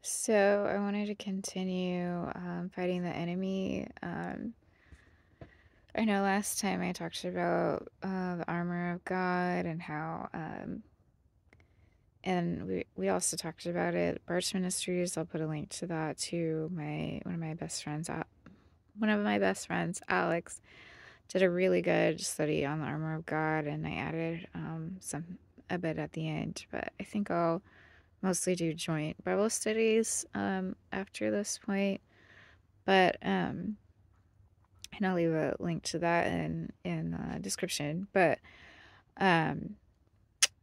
So I wanted to continue fighting the enemy. I know last time I talked about the armor of God and how, and we also talked about it. Barch Ministries. I'll put a link to that to one of my best friends. One of my best friends, Alex, did a really good study on the armor of God, and I added a bit at the end. But I think I'll mostly do joint Bible studies after this point. But and I'll leave a link to that in the description. But um,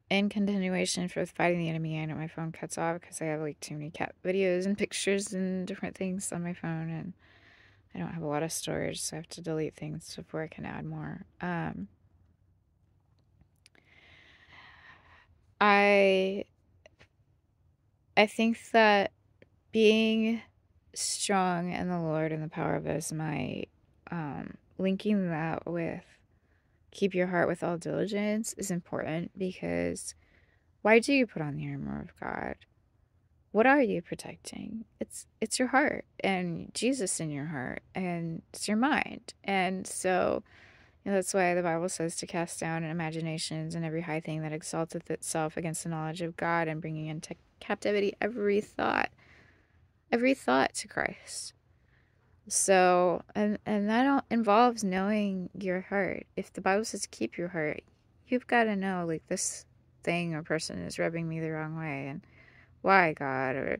in continuation for fighting the enemy, I know my phone cuts off because I have like too many cat videos and pictures and different things on my phone, and I don't have a lot of storage, so I have to delete things before I can add more. I I think that being strong in the Lord and the power of His might, linking that with keep your heart with all diligence is important because why do you put on the armor of God? What are you protecting? It's your heart and Jesus in your heart and it's your mind. And so that's why the Bible says to cast down imaginations and every high thing that exalteth itself against the knowledge of God and bringing into captivity every thought to Christ. So, and that involves knowing your heart. If the Bible says keep your heart, you've got to know, like, this thing or person is rubbing me the wrong way, and why, God? Or,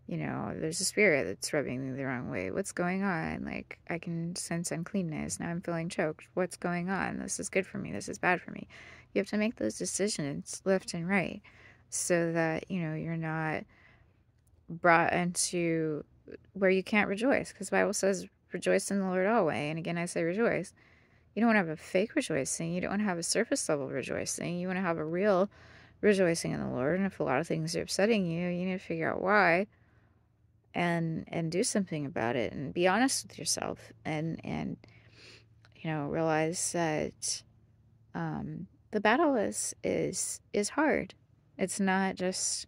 there's a spirit that's rubbing me the wrong way. What's going on? Like, I can sense uncleanness. Now I'm feeling choked. What's going on? This is good for me. This is bad for me. You have to make those decisions left and right so that, you're not brought into where you can't rejoice, because the Bible says rejoice in the Lord always. And again, I say rejoice. You don't want to have a fake rejoicing. You don't want to have a surface level rejoicing. You want to have a real rejoicing in the Lord. And if a lot of things are upsetting you, you need to figure out why and do something about it and be honest with yourself and realize that the battle is hard. It's not just,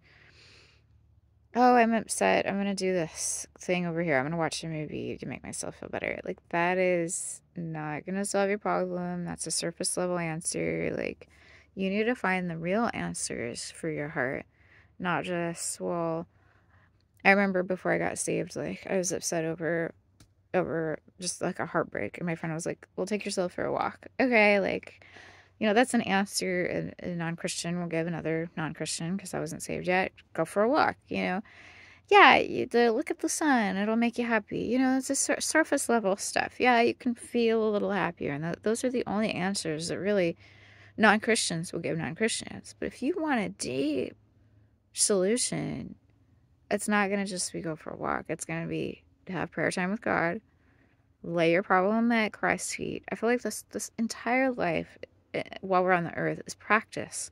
oh, I'm upset, I'm gonna do this thing over here, I'm gonna watch a movie to make myself feel better. Like, that is not gonna solve your problem. That's a surface level answer. Like, you need to find the real answers for your heart, not just, well, I remember before I got saved, like, I was upset over just like a heartbreak, and my friend was like, well, take yourself for a walk. Okay, like, that's an answer a non-Christian will give another non-Christian, because I wasn't saved yet. Go for a walk. Yeah, look at the sun. It'll make you happy. It's a surface level stuff. Yeah, you can feel a little happier. And those are the only answers that really non-Christians will give non-Christians. But if you want a deep solution, it's not going to just be go for a walk. It's going to be to have prayer time with God, lay your problem at Christ's feet. I feel like this entire life, while we're on the earth, is practice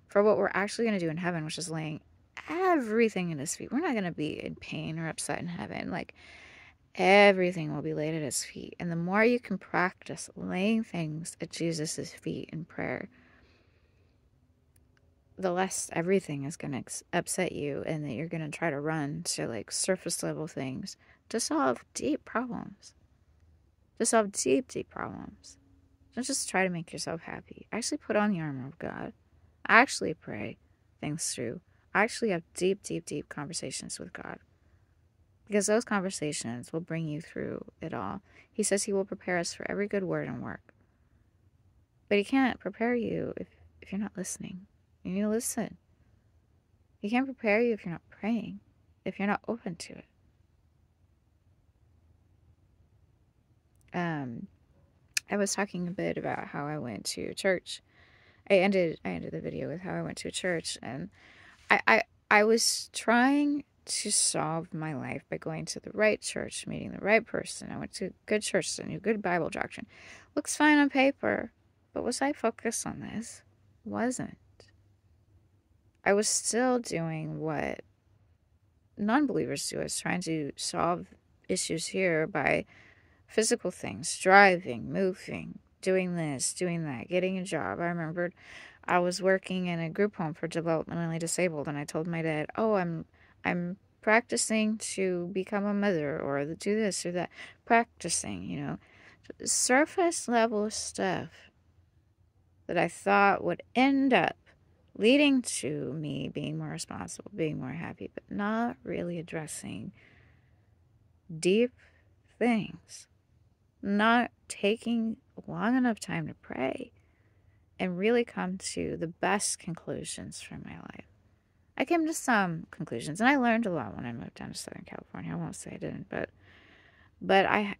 for what we're actually going to do in heaven, which is laying everything at His feet. We're not going to be in pain or upset in heaven. Like, everything will be laid at His feet. And the more you can practice laying things at Jesus' feet in prayer, the less everything is going to upset you, and that you're going to try to run to like surface level things to solve deep problems. To solve deep, deep problems. Don't just try to make yourself happy. Actually put on the armor of God. Actually pray things through. Actually have deep, deep, deep conversations with God. Because those conversations will bring you through it all. He says He will prepare us for every good word and work. But He can't prepare you if you're not listening. You need to listen. He can't prepare you if you're not praying, if you're not open to it. I was talking a bit about how I went to church. I ended the video with how I went to a church, and I was trying to solve my life by going to the right church, meeting the right person. I went to a good church that knew good Bible doctrine. Looks fine on paper, but was I focused on this? Wasn't. I was still doing what non-believers do. I was trying to solve issues here by physical things, driving, moving, doing this, doing that, getting a job. I remembered I was working in a group home for developmentally disabled, and I told my dad, "Oh, I'm practicing to become a mother or do this or that. Practicing, you know, surface level stuff that I thought would end up leading to me being more responsible, being more happy, but not really addressing deep things, not taking long enough time to pray and really come to the best conclusions from my life. I came to some conclusions, and I learned a lot when I moved down to Southern California. I won't say I didn't, but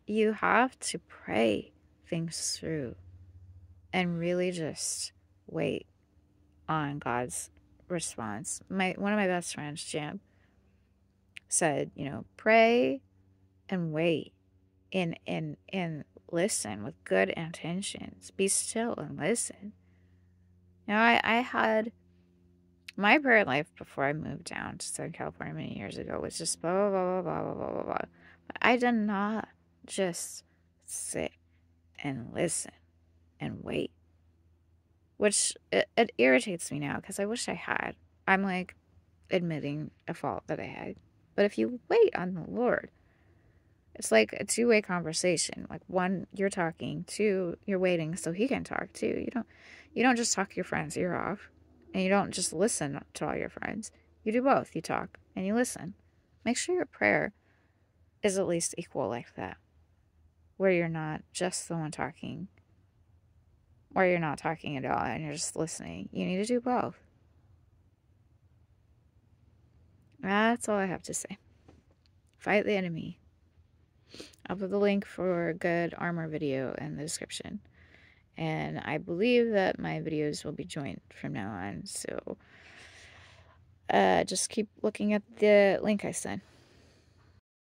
you have to pray things through and really just wait on God's response. One of my best friends, Jim, said, you know, pray and wait and listen with good intentions. Be still and listen. You know, I had my prayer life before I moved down to Southern California many years ago was just blah, blah, blah, blah, blah, blah, blah, blah. But I did not just sit and listen and wait, which it irritates me now because I wish I had. I'm like admitting a fault that I had. But if you wait on the Lord, it's like a two-way conversation. Like, one, you're talking, two, you're waiting so he can talk too. You don't just talk to your friends' ear off, and you don't just listen to all your friends. You do both. You talk and you listen. Make sure your prayer is at least equal like that, where you're not just the one talking, or you're not talking at all and you're just listening. You need to do both. That's all I have to say. Fight the enemy. I'll put the link for a good armor video in the description. And I believe that my videos will be joint from now on. So just keep looking at the link I sent.